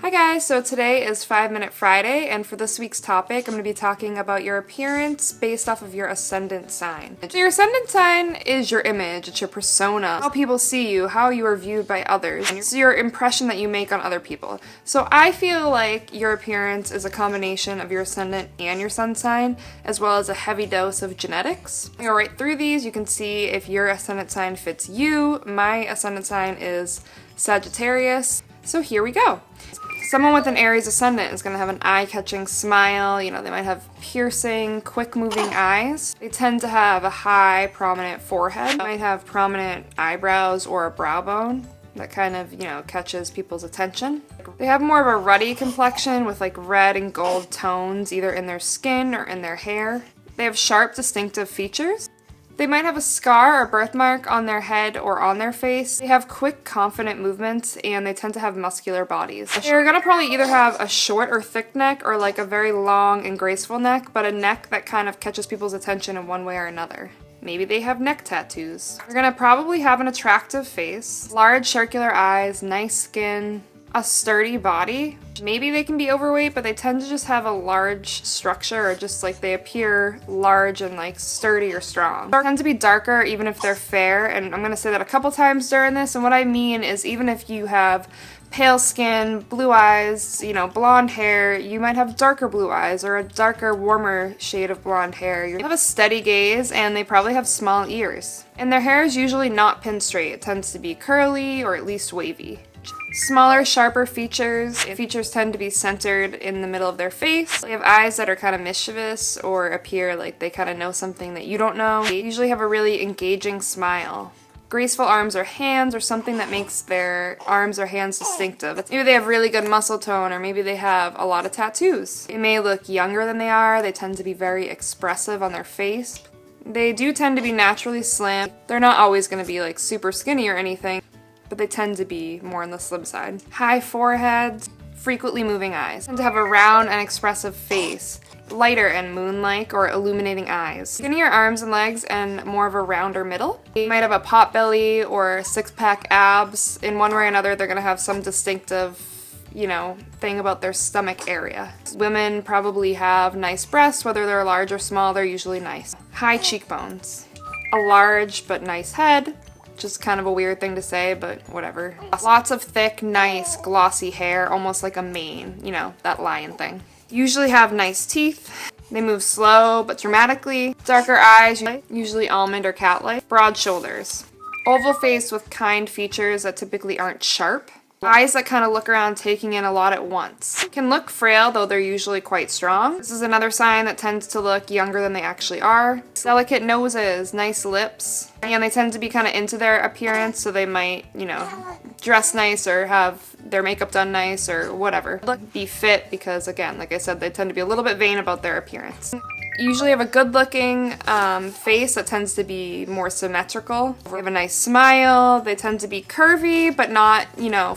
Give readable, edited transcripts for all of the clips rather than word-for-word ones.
Hi guys, so today is 5-Minute Friday, and for this week's topic, I'm going to be talking about your appearance based off of your ascendant sign. So your ascendant sign is your image, it's your persona, how people see you, how you are viewed by others, and it's your impression that you make on other people. So I feel like your appearance is a combination of your ascendant and your sun sign, as well as a heavy dose of genetics. You go right through these, you can see if your ascendant sign fits you. My ascendant sign is Sagittarius, so here we go. Someone with an Aries ascendant is going to have an eye-catching smile. You know, they might have piercing, quick-moving eyes. They tend to have a high, prominent forehead. They might have prominent eyebrows or a brow bone that kind of, catches people's attention. They have more of a ruddy complexion with like red and gold tones, either in their skin or in their hair. They have sharp, distinctive features. They might have a scar or birthmark on their head or on their face. They have quick, confident movements, and they tend to have muscular bodies. They're gonna probably either have a short or thick neck, or like a very long and graceful neck, but a neck that kind of catches people's attention in one way or another. Maybe they have neck tattoos. They're gonna probably have an attractive face, large circular eyes, nice skin, a sturdy body. Maybe they can be overweight, but they tend to just have a large structure, or just like they appear large and like sturdy or strong. They tend to be darker even if they're fair, and I'm gonna say that a couple times during this, and what I mean is even if you have pale skin, blue eyes, blonde hair, you might have darker blue eyes or a darker, warmer shade of blonde hair. You have a steady gaze, and they probably have small ears. And their hair is usually not pinned straight. It tends to be curly or at least wavy. Smaller, sharper features. Features tend to be centered in the middle of their face. They have eyes that are kind of mischievous or appear like they kind of know something that you don't know. They usually have a really engaging smile. Graceful arms or hands, or something that makes their arms or hands distinctive. Maybe they have really good muscle tone, or maybe they have a lot of tattoos. They may look younger than they are. They tend to be very expressive on their face. They do tend to be naturally slim. They're not always going to be like super skinny or anything, but they tend to be more on the slim side. High foreheads, frequently moving eyes. Tend to have a round and expressive face, lighter and moon-like or illuminating eyes. Skinnier arms and legs and more of a rounder middle. They might have a pot belly or six-pack abs. In one way or another, they're gonna have some distinctive, thing about their stomach area. Women probably have nice breasts, whether they're large or small, they're usually nice. High cheekbones. A large but nice head. Just kind of a weird thing to say, but whatever. Lots of thick, nice, glossy hair, almost like a mane, that lion thing. Usually have nice teeth. They move slow but dramatically. Darker eyes, usually almond or cat-like. Broad shoulders. Oval face with kind features that typically aren't sharp. Eyes that kind of look around taking in a lot at once. Can look frail, though they're usually quite strong. This is another sign that tends to look younger than they actually are. Delicate noses, nice lips. And they tend to be kind of into their appearance, so they might, dress nice or have their makeup done nice or whatever. Be fit because, again, like I said, they tend to be a little bit vain about their appearance. Usually have a good-looking face that tends to be more symmetrical. They have a nice smile. They tend to be curvy, but not,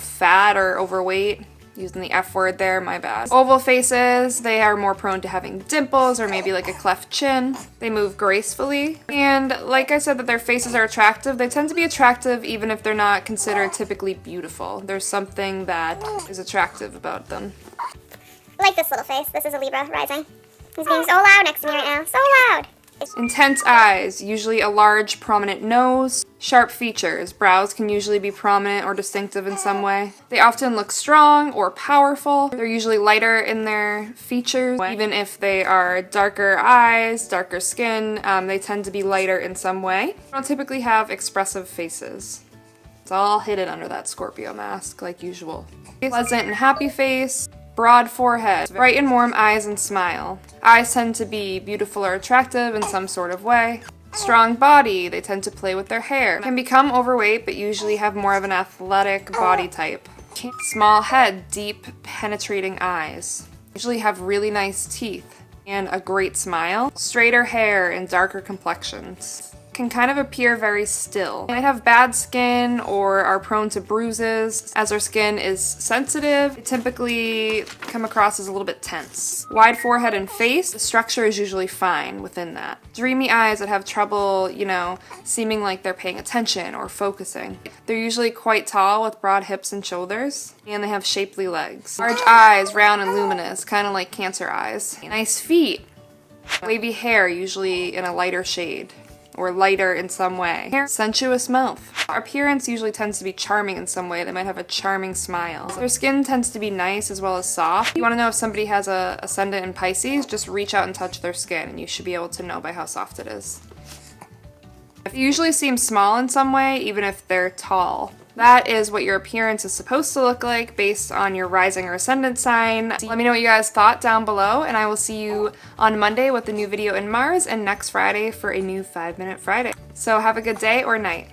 fat or overweight. Using the F word there, my bad. Oval faces, they are more prone to having dimples or maybe like a cleft chin. They move gracefully. And like I said that their faces are attractive, they tend to be attractive even if they're not considered typically beautiful. There's something that is attractive about them. I like this little face. This is a Libra rising. He's being so loud next to me right now. So loud! Intense eyes, usually a large, prominent nose. Sharp features. Brows can usually be prominent or distinctive in some way. They often look strong or powerful. They're usually lighter in their features. Even if they are darker eyes, darker skin, they tend to be lighter in some way. They don't typically have expressive faces. It's all hidden under that Scorpio mask, like usual. Pleasant and happy face. Broad forehead, bright and warm eyes and smile. Eyes tend to be beautiful or attractive in some sort of way. Strong body, they tend to play with their hair. Can become overweight, but usually have more of an athletic body type. Small head, deep, penetrating eyes. Usually have really nice teeth and a great smile. Straighter hair and darker complexions. can kind of appear very still. They might have bad skin or are prone to bruises. As their skin is sensitive, they typically come across as a little bit tense. Wide forehead and face, the structure is usually fine within that. Dreamy eyes that have trouble, seeming like they're paying attention or focusing. They're usually quite tall with broad hips and shoulders, and they have shapely legs. Large eyes, round and luminous, kind of like Cancer eyes. Nice feet. Wavy hair, usually in a lighter shade, or lighter in some way. Sensuous mouth. Our appearance usually tends to be charming in some way. They might have a charming smile. Their skin tends to be nice as well as soft. If you want to know if somebody has a ascendant in Pisces, just reach out and touch their skin and you should be able to know by how soft it is. They usually seem small in some way, even if they're tall. That is what your appearance is supposed to look like based on your rising or ascendant sign. Let me know what you guys thought down below, and I will see you on Monday with a new video in Mars and next Friday for a new 5-Minute Friday. So have a good day or night.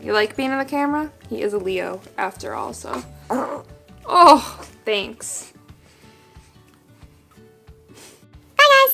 You like being in the camera? He is a Leo after all, so. Oh, thanks.